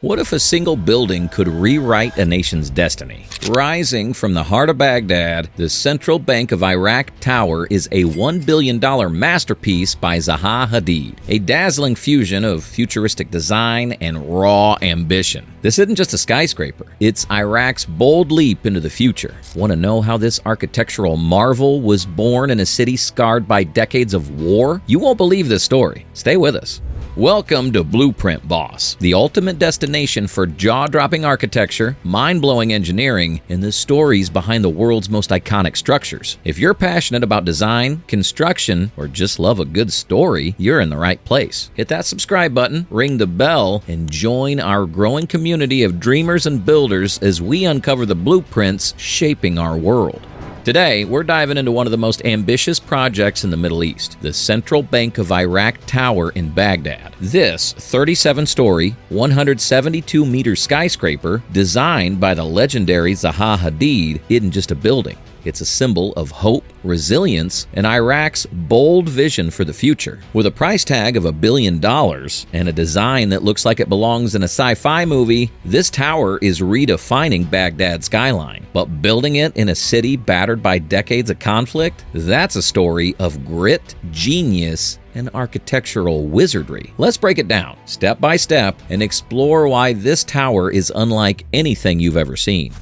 What if a single building could rewrite a nation's destiny? Rising from the heart of Baghdad, the Central Bank of Iraq Tower is a $1 billion masterpiece by Zaha Hadid, a dazzling fusion of futuristic design and raw ambition. This isn't just a skyscraper, it's Iraq's bold leap into the future. Want to know how this architectural marvel was born in a city scarred by decades of war? You won't believe this story. Stay with us. Welcome to Blueprint Boss, the ultimate destination for jaw-dropping architecture, mind-blowing engineering, and the stories behind the world's most iconic structures. If you're passionate about design, construction, or just love a good story, you're in the right place. Hit that subscribe button, ring the bell, and join our growing community of dreamers and builders as we uncover the blueprints shaping our world. Today, we're diving into one of the most ambitious projects in the Middle East, the Central Bank of Iraq Tower in Baghdad. This 37-story, 172-meter skyscraper, designed by the legendary Zaha Hadid, isn't just a building. It's a symbol of hope, resilience, and Iraq's bold vision for the future. With a price tag of $1 billion and a design that looks like it belongs in a sci-fi movie, this tower is redefining Baghdad's skyline. But building it in a city battered by decades of conflict, that's a story of grit, genius, and architectural wizardry. Let's break it down, step by step, and explore why this tower is unlike anything you've ever seen.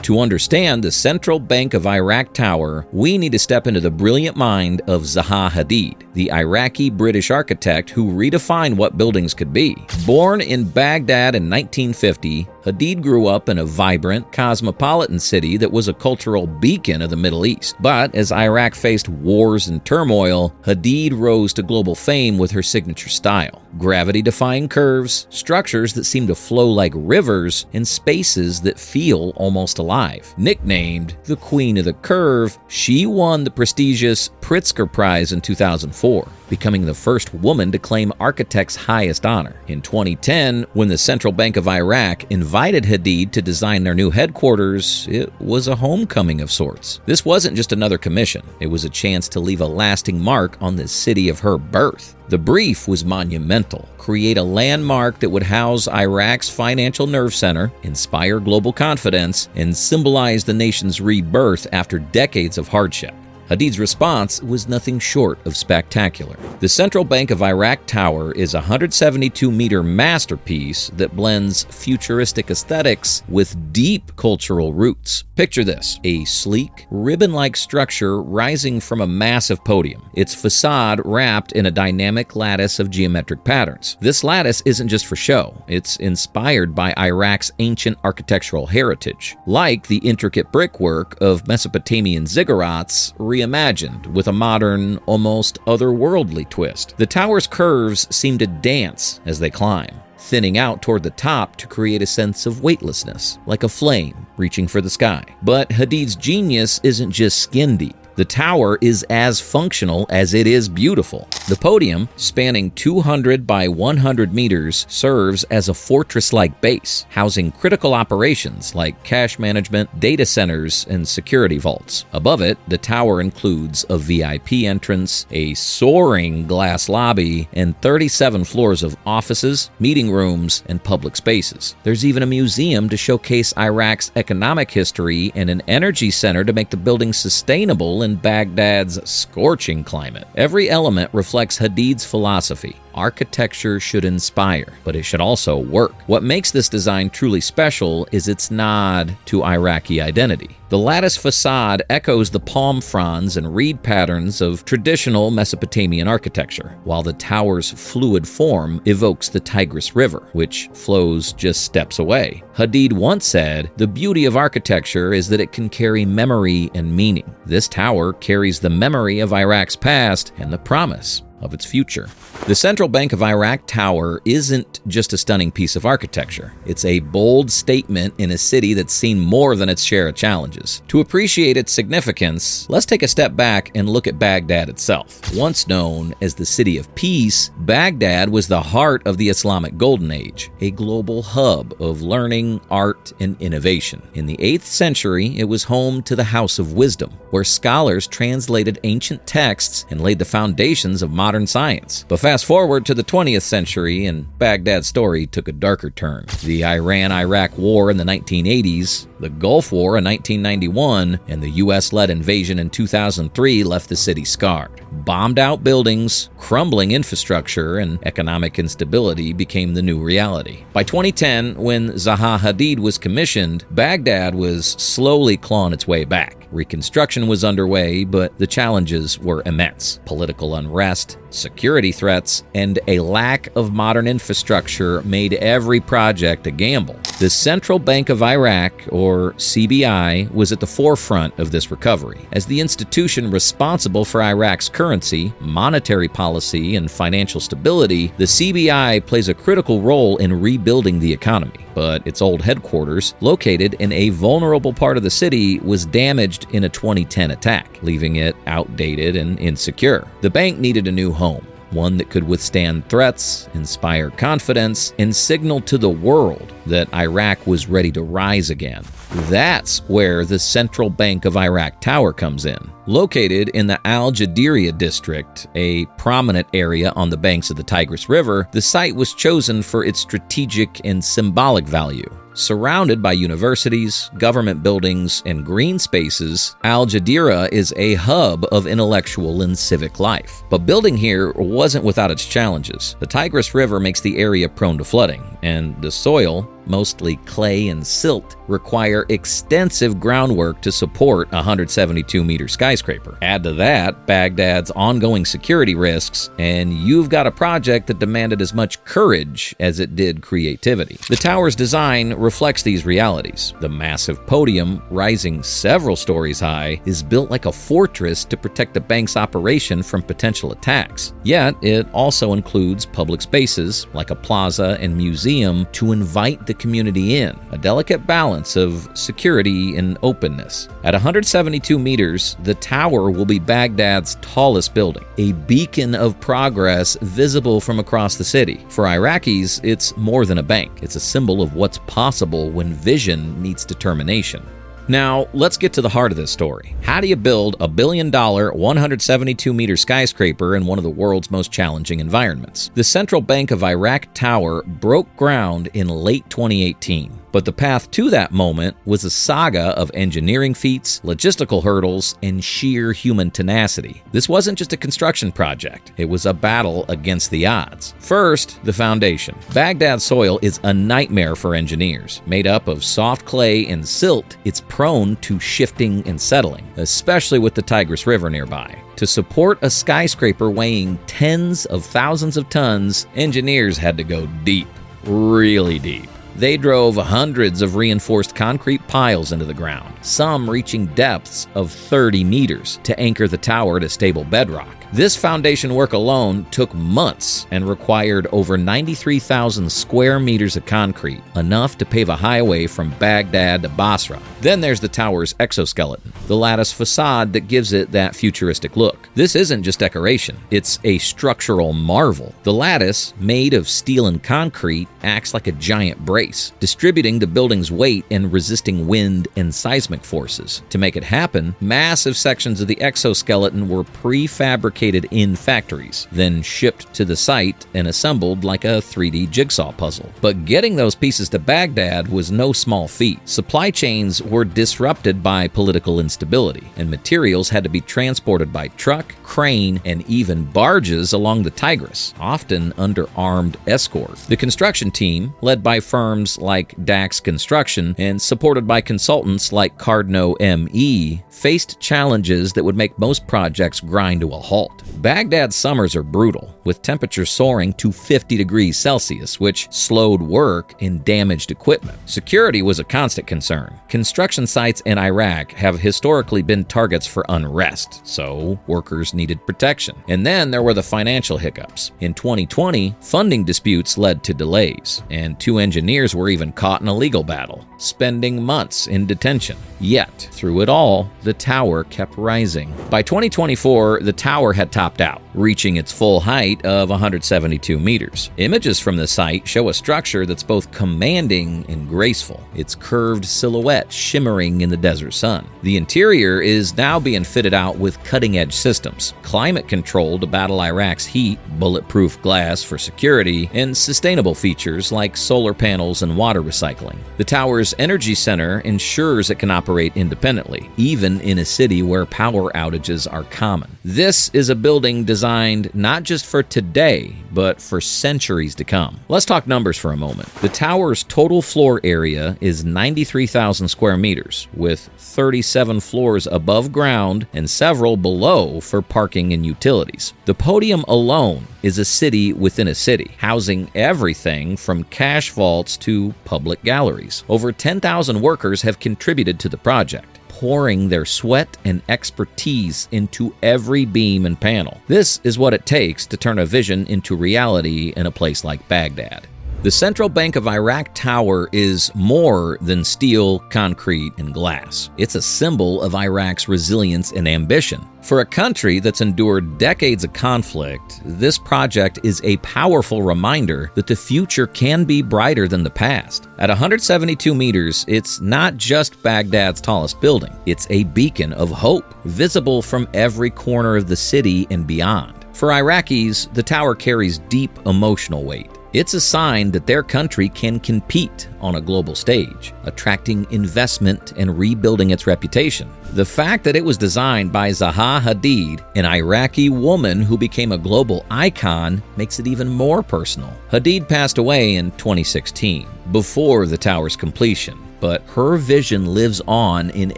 To understand the Central Bank of Iraq Tower, we need to step into the brilliant mind of Zaha Hadid, the Iraqi-British architect who redefined what buildings could be. Born in Baghdad in 1950, Hadid grew up in a vibrant, cosmopolitan city that was a cultural beacon of the Middle East. But as Iraq faced wars and turmoil, Hadid rose to global fame with her signature style. Gravity-defying curves, structures that seem to flow like rivers, and spaces that feel almost alive. Nicknamed the Queen of the Curve, she won the prestigious Pritzker Prize in 2004, becoming the first woman to claim architect's highest honor. In 2010, when the Central Bank of Iraq invited Hadid to design their new headquarters, it was a homecoming of sorts. This wasn't just another commission, it was a chance to leave a lasting mark on the city of her birth. The brief was monumental: create a landmark that would house Iraq's financial nerve center, inspire global confidence, and symbolize the nation's rebirth after decades of hardship. Hadid's response was nothing short of spectacular. The Central Bank of Iraq Tower is a 172-meter masterpiece that blends futuristic aesthetics with deep cultural roots. Picture this: a sleek, ribbon-like structure rising from a massive podium, its facade wrapped in a dynamic lattice of geometric patterns. This lattice isn't just for show, it's inspired by Iraq's ancient architectural heritage, like the intricate brickwork of Mesopotamian ziggurats reimagined with a modern, almost otherworldly twist. The tower's curves seem to dance as they climb, thinning out toward the top to create a sense of weightlessness, like a flame reaching for the sky. But Hadid's genius isn't just skin deep. The tower is as functional as it is beautiful. The podium, spanning 200 by 100 meters, serves as a fortress-like base, housing critical operations like cash management, data centers, and security vaults. Above it, the tower includes a VIP entrance, a soaring glass lobby, and 37 floors of offices, meeting rooms, and public spaces. There's even a museum to showcase Iraq's economic history and an energy center to make the building sustainable in Baghdad's scorching climate. Every element reflects Hadid's philosophy. Architecture should inspire, but it should also work. What makes this design truly special is its nod to Iraqi identity. The lattice facade echoes the palm fronds and reed patterns of traditional Mesopotamian architecture, while the tower's fluid form evokes the Tigris River, which flows just steps away. Hadid once said, "The beauty of architecture is that it can carry memory and meaning." This tower carries the memory of Iraq's past and the promise of its future. The Central Bank of Iraq Tower isn't just a stunning piece of architecture. It's a bold statement in a city that's seen more than its share of challenges. To appreciate its significance, let's take a step back and look at Baghdad itself. Once known as the City of Peace, Baghdad was the heart of the Islamic Golden Age, a global hub of learning, art, and innovation. In the 8th century, it was home to the House of Wisdom, where scholars translated ancient texts and laid the foundations of modern modern science. But fast forward to the 20th century, and Baghdad's story took a darker turn. The Iran-Iraq War in the 1980s, the Gulf War in 1991, and the U.S.-led invasion in 2003 left the city scarred. Bombed-out buildings, crumbling infrastructure, and economic instability became the new reality. By 2010, when Zaha Hadid was commissioned, Baghdad was slowly clawing its way back. Reconstruction was underway, but the challenges were immense. Political unrest, security threats, and a lack of modern infrastructure made every project a gamble. The Central Bank of Iraq, or CBI, was at the forefront of this recovery. As the institution responsible for Iraq's currency, monetary policy, and financial stability, the CBI plays a critical role in rebuilding the economy. But its old headquarters, located in a vulnerable part of the city, was damaged in a 2010 attack, leaving it outdated and insecure. The bank needed a new home, one that could withstand threats, inspire confidence, and signal to the world that Iraq was ready to rise again. That's where the Central Bank of Iraq Tower comes in. Located in the Al Jadiriya district, a prominent area on the banks of the Tigris River, the site was chosen for its strategic and symbolic value. Surrounded by universities, government buildings, and green spaces, Al Jadira is a hub of intellectual and civic life. But building here wasn't without its challenges. The Tigris River makes the area prone to flooding, and the soil, mostly clay and silt, require extensive groundwork to support a 172-meter skyscraper. Add to that Baghdad's ongoing security risks, and you've got a project that demanded as much courage as it did creativity. The tower's design reflects these realities. The massive podium, rising several stories high, is built like a fortress to protect the bank's operation from potential attacks. Yet, it also includes public spaces, like a plaza and museum, to invite the community in, a delicate balance of security and openness. At 172 meters, the tower will be Baghdad's tallest building, a beacon of progress visible from across the city. For Iraqis, it's more than a bank. It's a symbol of what's possible when vision meets determination. Now, let's get to the heart of this story. How do you build a $1 billion, 172-meter skyscraper in one of the world's most challenging environments? The Central Bank of Iraq Tower broke ground in late 2018. But the path to that moment was a saga of engineering feats, logistical hurdles, and sheer human tenacity. This wasn't just a construction project. It was a battle against the odds. First, the foundation. Baghdad's soil is a nightmare for engineers. Made up of soft clay and silt, it's prone to shifting and settling, especially with the Tigris River nearby. To support a skyscraper weighing tens of thousands of tons, engineers had to go deep, really deep. They drove hundreds of reinforced concrete piles into the ground, some reaching depths of 30 meters, to anchor the tower to stable bedrock. This foundation work alone took months and required over 93,000 square meters of concrete, enough to pave a highway from Baghdad to Basra. Then there's the tower's exoskeleton, the lattice facade that gives it that futuristic look. This isn't just decoration, it's a structural marvel. The lattice, made of steel and concrete, acts like a giant brace, distributing the building's weight and resisting wind and seismic forces. To make it happen, massive sections of the exoskeleton were prefabricated in factories, then shipped to the site and assembled like a 3D jigsaw puzzle. But getting those pieces to Baghdad was no small feat. Supply chains were disrupted by political instability, and materials had to be transported by truck, crane, and even barges along the Tigris, often under armed escort. The construction team, led by firms like Dax Construction and supported by consultants like Cardno ME, faced challenges that would make most projects grind to a halt. Baghdad's summers are brutal, with temperatures soaring to 50 degrees Celsius, which slowed work and damaged equipment. Security was a constant concern. Construction sites in Iraq have historically been targets for unrest, so workers needed protection. And then there were the financial hiccups. In 2020, funding disputes led to delays, and 2 engineers were even caught in a legal battle, spending months in detention. Yet, through it all, the tower kept rising. By 2024, the tower had topped out, reaching its full height height of 172 meters. Images from the site show a structure that's both commanding and graceful, its curved silhouette shimmering in the desert sun. The interior is now being fitted out with cutting-edge systems, climate control to battle Iraq's heat, bulletproof glass for security, and sustainable features like solar panels and water recycling. The tower's energy center ensures it can operate independently, even in a city where power outages are common. This is a building designed not just for today, but for centuries to come. Let's talk numbers for a moment. The tower's total floor area is 93,000 square meters, with 37 floors above ground and several below for parking and utilities. The podium alone is a city within a city, housing everything from cash vaults to public galleries. Over 10,000 workers have contributed to the project, pouring their sweat and expertise into every beam and panel. This is what it takes to turn a vision into reality in a place like Baghdad. The Central Bank of Iraq Tower is more than steel, concrete, and glass. It's a symbol of Iraq's resilience and ambition. For a country that's endured decades of conflict, this project is a powerful reminder that the future can be brighter than the past. At 172 meters, it's not just Baghdad's tallest building. It's a beacon of hope, visible from every corner of the city and beyond. For Iraqis, the tower carries deep emotional weight. It's a sign that their country can compete on a global stage, attracting investment and rebuilding its reputation. The fact that it was designed by Zaha Hadid, an Iraqi woman who became a global icon, makes it even more personal. Hadid passed away in 2016, before the tower's completion, but her vision lives on in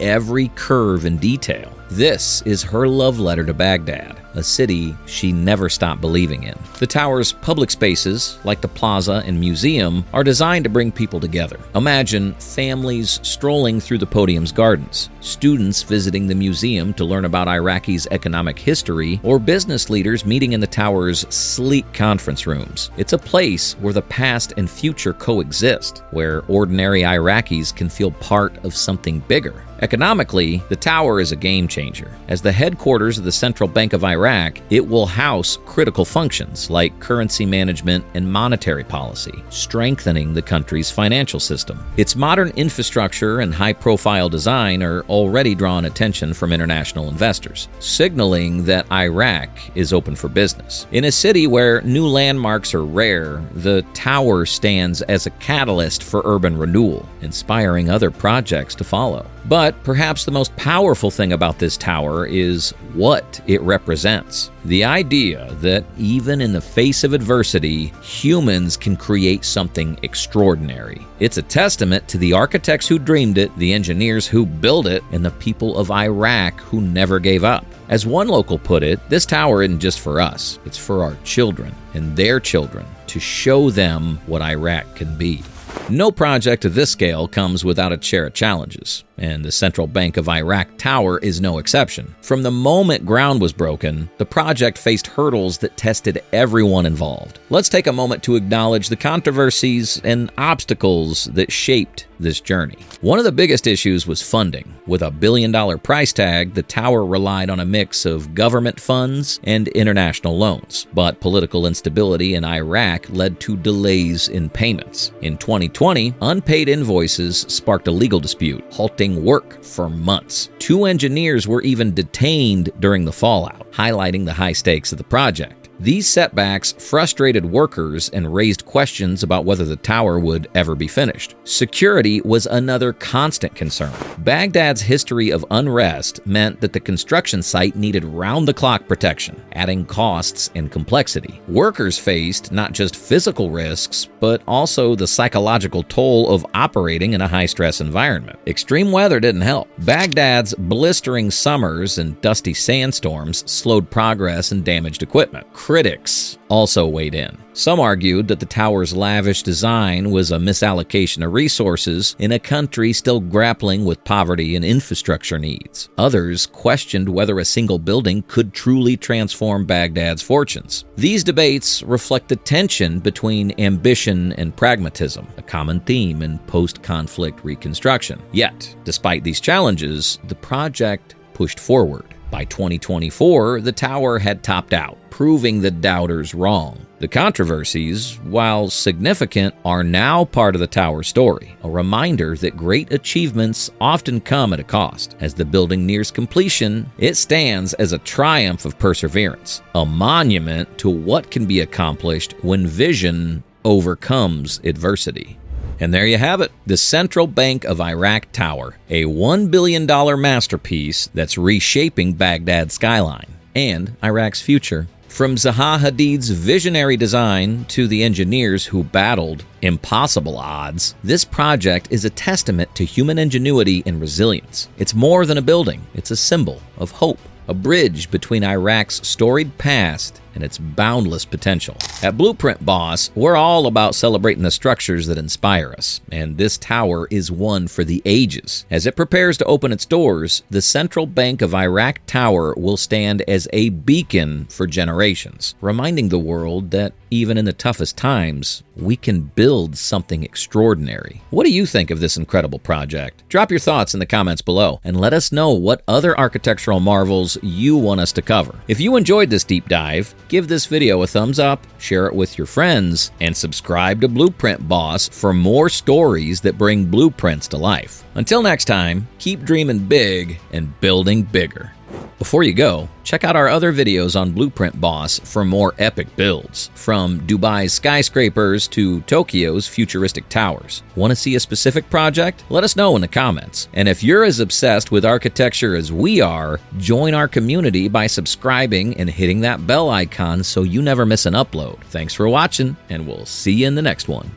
every curve and detail. This is her love letter to Baghdad, a city she never stopped believing in. The tower's public spaces, like the plaza and museum, are designed to bring people together. Imagine families strolling through the podium's gardens, students visiting the museum to learn about Iraqi's economic history, or business leaders meeting in the tower's sleek conference rooms. It's a place where the past and future coexist, where ordinary Iraqis can feel part of something bigger. Economically, the tower is a game changer. As the headquarters of the Central Bank of Iraq, it will house critical functions like currency management and monetary policy, strengthening the country's financial system. Its modern infrastructure and high-profile design are already drawing attention from international investors, signaling that Iraq is open for business. In a city where new landmarks are rare, the tower stands as a catalyst for urban renewal, inspiring other projects to follow. But perhaps the most powerful thing about this tower is what it represents. The idea that even in the face of adversity, humans can create something extraordinary. It's a testament to the architects who dreamed it, the engineers who built it, and the people of Iraq who never gave up. As one local put it, this tower isn't just for us, it's for our children and their children, to show them what Iraq can be. No project of this scale comes without its share of challenges, and the Central Bank of Iraq Tower is no exception. From the moment ground was broken, the project faced hurdles that tested everyone involved. Let's take a moment to acknowledge the controversies and obstacles that shaped this journey. One of the biggest issues was funding. With a $1 billion price tag, the tower relied on a mix of government funds and international loans. But political instability in Iraq led to delays in payments. In 2020, unpaid invoices sparked a legal dispute, halting work for months. 2 engineers were even detained during the fallout, highlighting the high stakes of the project. These setbacks frustrated workers and raised questions about whether the tower would ever be finished. Security was another constant concern. Baghdad's history of unrest meant that the construction site needed round-the-clock protection, adding costs and complexity. Workers faced not just physical risks, but also the psychological toll of operating in a high-stress environment. Extreme weather didn't help. Baghdad's blistering summers and dusty sandstorms slowed progress and damaged equipment. Critics also weighed in. Some argued that the tower's lavish design was a misallocation of resources in a country still grappling with poverty and infrastructure needs. Others questioned whether a single building could truly transform Baghdad's fortunes. These debates reflect the tension between ambition and pragmatism, a common theme in post-conflict reconstruction. Yet, despite these challenges, the project pushed forward. By 2024, the tower had topped out, proving the doubters wrong. The controversies, while significant, are now part of the tower story, a reminder that great achievements often come at a cost. As the building nears completion, it stands as a triumph of perseverance, a monument to what can be accomplished when vision overcomes adversity. And there you have it, the Central Bank of Iraq Tower, a $1 billion masterpiece that's reshaping Baghdad's skyline and Iraq's future. From Zaha Hadid's visionary design to the engineers who battled impossible odds, this project is a testament to human ingenuity and resilience. It's more than a building, it's a symbol of hope, a bridge between Iraq's storied past and its boundless potential. At Blueprint Boss, we're all about celebrating the structures that inspire us, and this tower is one for the ages. As it prepares to open its doors, the Central Bank of Iraq Tower will stand as a beacon for generations, reminding the world that even in the toughest times, we can build something extraordinary. What do you think of this incredible project? Drop your thoughts in the comments below and let us know what other architectural marvels you want us to cover. If you enjoyed this deep dive, give this video a thumbs up, share it with your friends, and subscribe to Blueprint Boss for more stories that bring blueprints to life. Until next time, keep dreaming big and building bigger. Before you go, check out our other videos on Blueprint Boss for more epic builds, from Dubai's skyscrapers to Tokyo's futuristic towers. Want to see a specific project? Let us know in the comments. And if you're as obsessed with architecture as we are, join our community by subscribing and hitting that bell icon so you never miss an upload. Thanks for watching, and we'll see you in the next one.